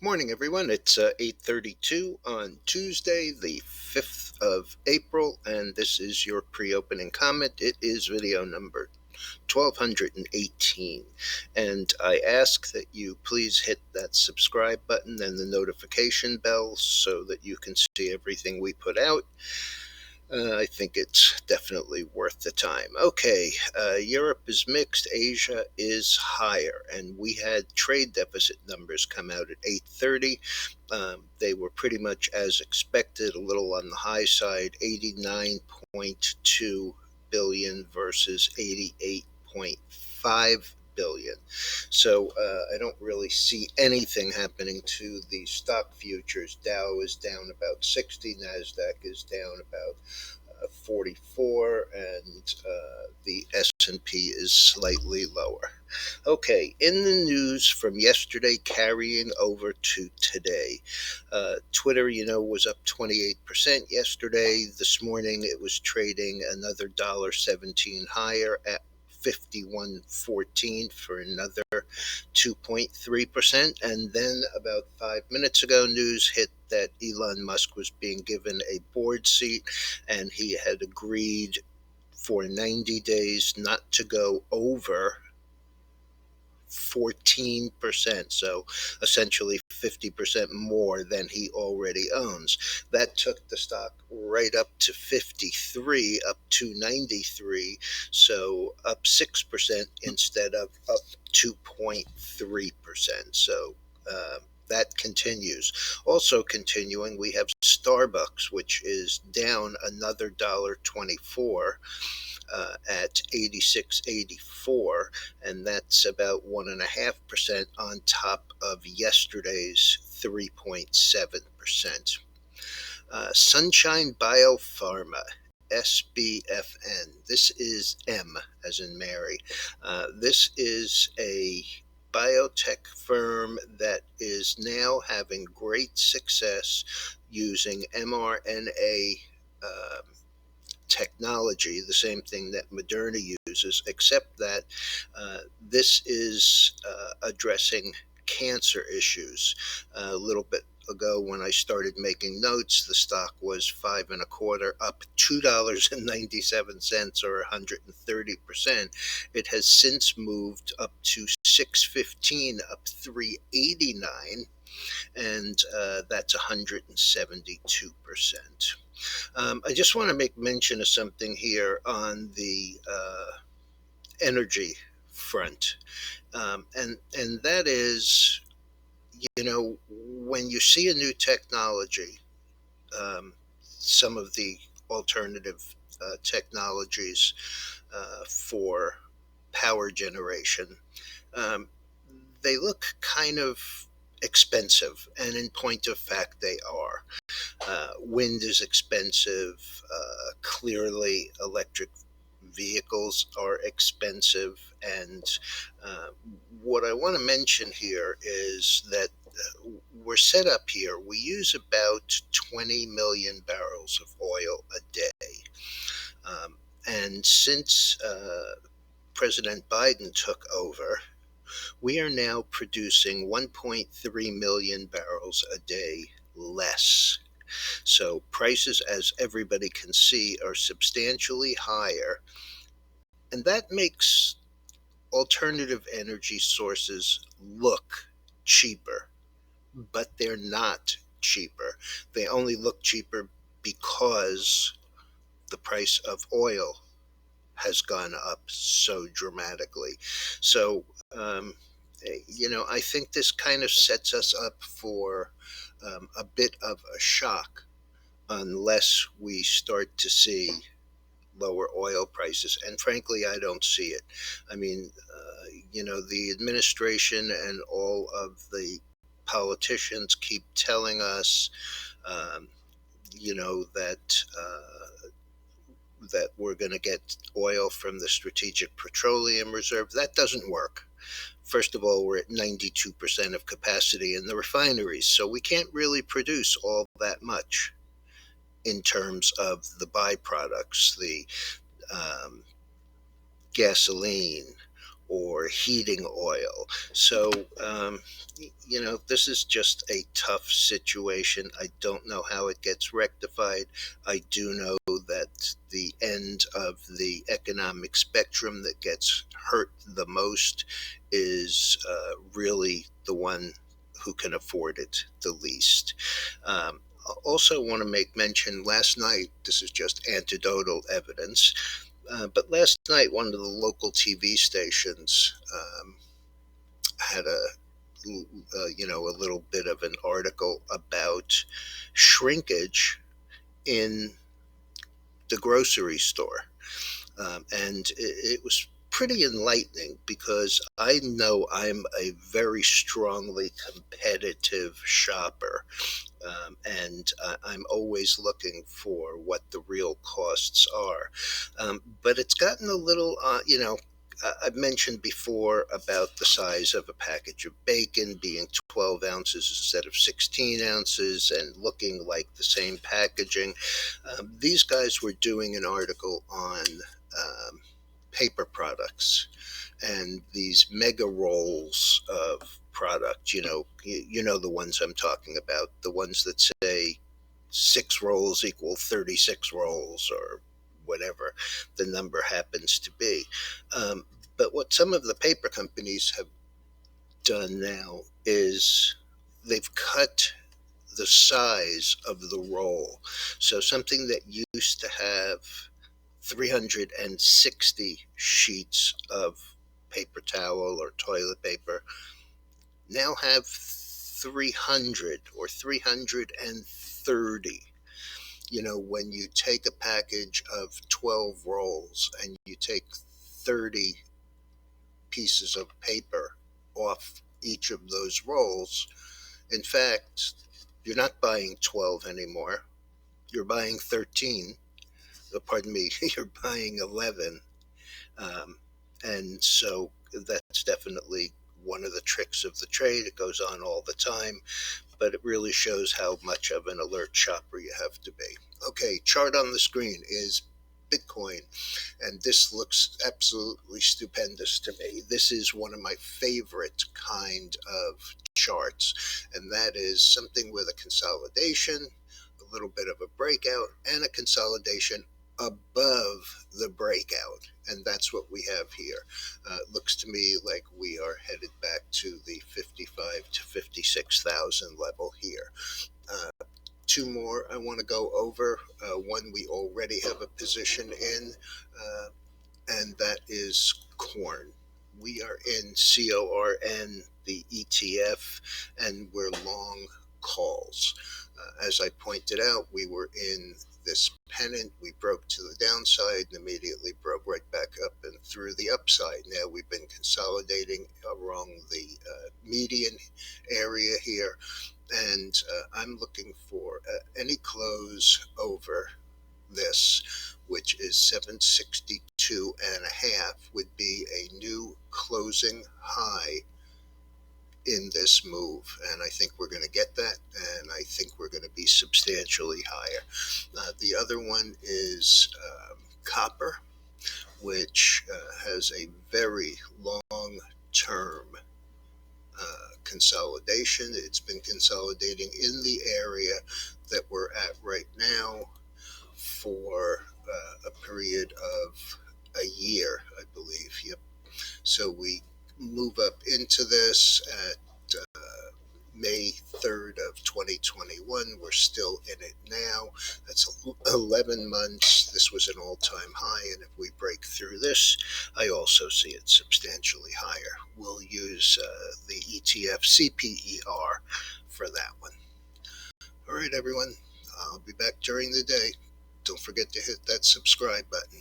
Morning, everyone. It's 8:32 on Tuesday, the 5th of April, and this is your pre-opening comment. It is video number 1218, and I ask that you please hit that subscribe button and the notification bell so that you can see everything we put out. I think it's definitely worth the time. Okay, Europe is mixed, Asia is higher, and we had trade deficit numbers come out at 8:30. They were pretty much as expected, a little on the high side, 89.2 billion versus 88.5 billion. So I don't really see anything happening to the stock futures. Dow is down about 60, Nasdaq is down about 44, and the S&P is slightly lower. Okay, in the news from yesterday carrying over to today, Twitter, was up 28% yesterday. This morning it was trading another $1.17 higher at 51.14 for another 2.3%. And then about 5 minutes ago, news hit that Elon Musk was being given a board seat, and he had agreed for 90 days not to go over 14%, so essentially 50% more than he already owns. That took the stock right up to 53, up to 93, so up 6% instead of up 2.3%. So that continues. Also continuing, we have Starbucks, which is down another $1.24 at 86.84, and that's about 1.5% on top of yesterday's 3.7%. Sunshine Biopharma, SBFN. This is M as in Mary. This is a biotech firm that is now having great success using mRNA technology, the same thing that Moderna uses, except that this is addressing cancer issues. A little bit ago, when I started making notes, the stock was 5.25, up $2.97 or 130%. It has since moved up to 6.15, up 3.89, and that's 172%. I just want to make mention of something here on the energy front, and that is, when you see a new technology, some of the alternative technologies for power generation, um, they look kind of expensive, and in point of fact, they are. Wind is expensive. Clearly, electric vehicles are expensive. And uh, what I want to mention here is that we're set up here. We use about 20 million barrels of oil a day. And since President Biden took over, we are now producing 1.3 million barrels a day less. So prices, as everybody can see, are substantially higher, and that makes alternative energy sources look cheaper, but they're not cheaper. They only look cheaper because the price of oil has gone up so dramatically. So, I think this kind of sets us up for a bit of a shock unless we start to see lower oil prices. And frankly, I don't see it. I mean, the administration and all of the politicians keep telling us, um, that we're going to get oil from the Strategic Petroleum Reserve. That doesn't work. First of all, we're at 92% of capacity in the refineries, so we can't really produce all that much in terms of the byproducts, the um, gasoline, or heating oil. So, this is just a tough situation. I don't know how it gets rectified. I do know that the end of the economic spectrum that gets hurt the most is really the one who can afford it the least. I also want to make mention last night, this is just anecdotal evidence, but last night one of the local TV stations had a little bit of an article about shrinkage in the grocery store. And it was pretty enlightening because I know I'm a very strongly competitive shopper. And I'm always looking for what the real costs are. But it's gotten a little, I've mentioned before about the size of a package of bacon being 12 ounces instead of 16 ounces and looking like the same packaging. These guys were doing an article on paper products and these mega rolls of product. You know the ones I'm talking about, the ones that say 6 rolls equal 36 rolls or whatever the number happens to be. But what some of the paper companies have done now is they've cut the size of the roll. So something that used to have 360 sheets of paper towel or toilet paper now have 300 or 330. When you take a package of 12 rolls and you take 30 pieces of paper off each of those rolls, in fact, you're not buying 12 anymore. You're buying 13. Pardon me, you're buying 11. And so that's definitely one of the tricks of the trade. It goes on all the time, but it really shows how much of an alert shopper you have to be. Okay, chart on the screen is Bitcoin, and this looks absolutely stupendous to me. This is one of my favorite kind of charts, and that is something with a consolidation, a little bit of a breakout, and a consolidation above the breakout, and that's what we have here. It looks to me like we are headed back to the 55 to 56,000 level here. Two more I want to go over. One we already have a position in, and that is corn. We are in CORN, the ETF, and we're long calls. As I pointed out, we were in this pennant. We broke to the downside and immediately broke right back up and through the upside. Now we've been consolidating along the median area here, and I'm looking for any close over this, which is 762 and a half, would be a new closing high in this move, and I think we're going to get that, and I think we're going to be substantially higher. The other one is copper, which has a very long term consolidation. It's been consolidating in the area that we're at right now for a period of a year, I believe. Yep. So we move up into this at May 3rd of 2021. We're still in it now. That's 11 months. This was an all-time high, and if we break through this, I also see it substantially higher. We'll use the ETF CPER for that one. All right, everyone. I'll be back during the day. Don't forget to hit that subscribe button.